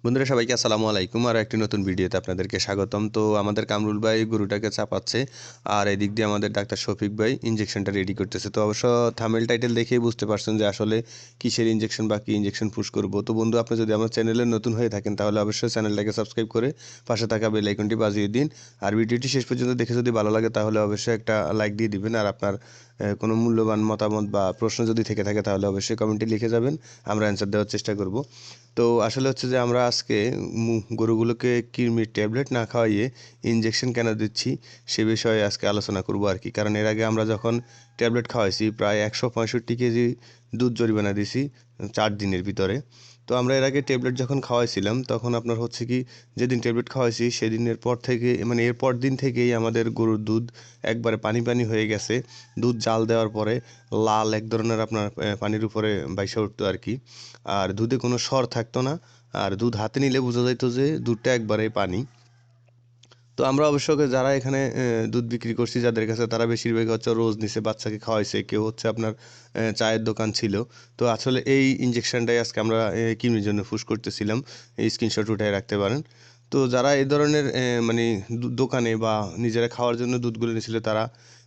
বন্ধুরা সবাইকে আসসালামু আলাইকুম। আর একটি নতুন ভিডিওতে আপনাদেরকে স্বাগতম। তো আমাদের কামরুল ভাই গরুটাকে চাপাচ্ছে, আর এদিক দিয়ে আমাদের ডাক্তার শফিক ভাই ইঞ্জেকশনটা রেডি করতেছে। তো অবশ্য থাম্বনেল টাইটেল দেখেই বুঝতে পারছেন যে আসলে কিসের ইঞ্জেকশন বা কি ইঞ্জেকশন পুশ করব। তো বন্ধু, আপনি যদি আমার চ্যানেলে নতুন হয়ে থাকেন তাহলে অবশ্যই চ্যানেলটাকে সাবস্ক্রাইব করে পাশে থাকা বেল আইকনটি বাজিয়ে দিন। আর ভিডিওটি শেষ পর্যন্ত দেখে যদি ভালো লাগে তাহলে অবশ্যই একটা লাইক দিয়ে দিবেন। আর আপনার কোনো মূল্যবান মতামত বা প্রশ্ন যদি থেকে থাকে তাহলে অবশ্যই কমেন্টে লিখে যাবেন, আমরা অ্যান্সার দেওয়ার চেষ্টা করব। তো আসলে হচ্ছে যে আমরা আজকে গরুগুলোকে কৃমির ট্যাবলেট না খাওয়াইয়ে ইঞ্জেকশন কেন দিচ্ছি সে বিষয়ে আজকে আলোচনা করব আর কি। কারণ এর আগে আমরা যখন ট্যাবলেট খাওয়াইছি প্রায় 165 কেজি দুধ জরিমানা দিছি 4 দিনের ভিতরে। তো আমরা এর আগে ট্যাবলেট যখন খাওয়াইছিলাম তখন আপনার হচ্ছে কি, যেদিন ট্যাবলেট খাওয়াইছি সেদিনের পর থেকে মানে এর পর দিন থেকেই আমাদের গরুর দুধ একবারে পানি পানি হয়ে গেছে। দুধ জাল দেওয়ার পরে লাল এক ধরনের আপনার পানির উপরে বাইসা উঠতো আর কি। আর দুধে কোনো সর থাকতো না। আর দুধ হাতে নিলে বোঝা যাইতো যে দুধটা একবারে পানি। তো আমরা অবশ্য যারা এখানে দুধ বিক্রি করছি যাদের কাছে, তারা বেশিরভাগ হচ্ছে রোজ নিছে, বাচ্চাকে খাওয়াইছে, কেউ হচ্ছে আপনার চায়ের দোকান ছিল। তো আসলে এই ইঞ্জেকশনটাই আজকে আমরা কিমির জন্য পুশ করতেছিলাম। এই স্ক্রিনশট উঠায় রাখতে পারেন। তো যারা এই ধরনের মানে দোকানে বা নিজেরা খাওয়ার জন্য দুধগুলো নিয়েছিল তারা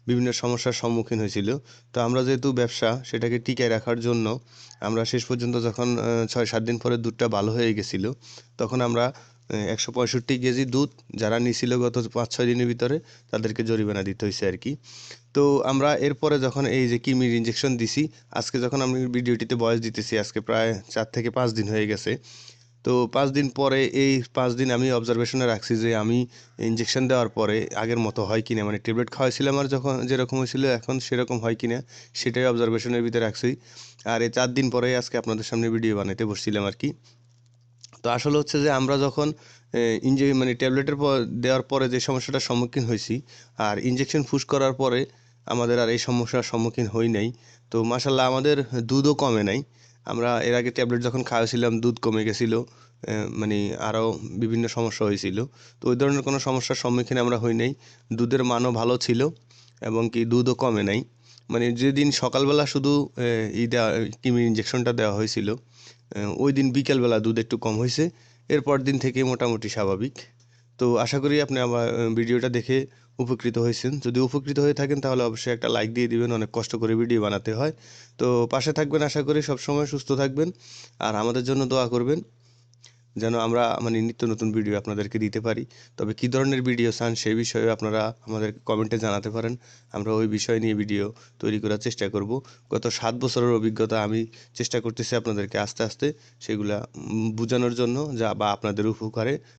বিভিন্ন সমস্যার সম্মুখীন হয়েছিল। তো আমরা যেহেতু ব্যবসা সেটাকে টিকায় রাখার জন্য আমরা শেষ পর্যন্ত যখন 6-7 দিন পরে দুধটা ভালো হয়ে গেছিলো, তখন আমরা 165 কেজি দুধ যারা নিছিল গত 5-6 দিনের ভিতরে তাদেরকে জরিমানা দিতে হয়েছে আর কি। তো আমরা এরপরে যখন এই যে কিমির ইঞ্জেকশন দিছি, আজকে যখন আমি ভিডিওটিতে বয়স দিতেছি আজকে প্রায় 4 থেকে 5 দিন হয়ে গেছে। তো 5 দিন পরে, এই 5 দিন আমি অবজারভেশনে রাখছি যে আমি ইঞ্জেকশন দেওয়ার পরে আগের মতো হয় কিনা, মানে ট্যাবলেট খাওয়াইছিলাম আর যখন যেরকম হয়েছিল এখন সেরকম হয় কিনা সেটাই অবজারভেশনের ভিতরে রাখছি। আর এই 4 দিন পরে আজকে আপনাদের সামনে ভিডিও বানাইতে বসছিলাম আর কি। তো আসলে হচ্ছে যে আমরা যখন মানে ট্যাবলেটের পর দেওয়ার পরে যে সমস্যাটার সম্মুখীন হয়েছি, আর ইঞ্জেকশন পুশ করার পরে আমাদের আর এই সমস্যার সম্মুখীন হই নাই। তো মাশাল্লাহ আমাদের দুধও কমে নাই। আমরা এর আগে ট্যাবলেট যখন খাওয়াছিলাম দুধ কমে গেছিলো, মানে আরও বিভিন্ন সমস্যা হয়েছিল। তো ওই ধরনের কোনো সমস্যার সম্মুখীন আমরা হই নাই। দুধের মানও ভালো ছিল এবং কি দুধও কমে নাই। মানে যেদিন সকালবেলা শুধু কিমির ইঞ্জেকশনটা দেওয়া হয়েছিল, ওই দিন বিকেলবেলা দুধ একটু কম হয়েছে। এরপর দিন থেকে মোটামুটি স্বাভাবিক। তো আশা করি আপনি আমার ভিডিওটা দেখে উপকৃত হয়েছেন। যদি উপকৃত হয়ে থাকেন তাহলে অবশ্যই একটা লাইক দিয়ে দিবেন, অনেক কষ্ট করে ভিডিও বানাতে হয়। তো পাশে থাকবেন, আশা করি সবসময় সুস্থ থাকবেন। আর আমাদের জন্য দোয়া করবেন যেন আমরা মানে নিত্য নতুন ভিডিও আপনাদেরকে দিতে পারি। তবে কী ধরনের ভিডিও চান সেই বিষয়েও আপনারা আমাদের কমেন্টে জানাতে পারেন। আমরা ওই বিষয় নিয়ে ভিডিও তৈরি করার চেষ্টা করব। গত 7 বছরের অভিজ্ঞতা আমি চেষ্টা করতেছি আপনাদেরকে আস্তে আস্তে সেগুলা বোঝানোর জন্য, যা বা আপনাদের উপকারে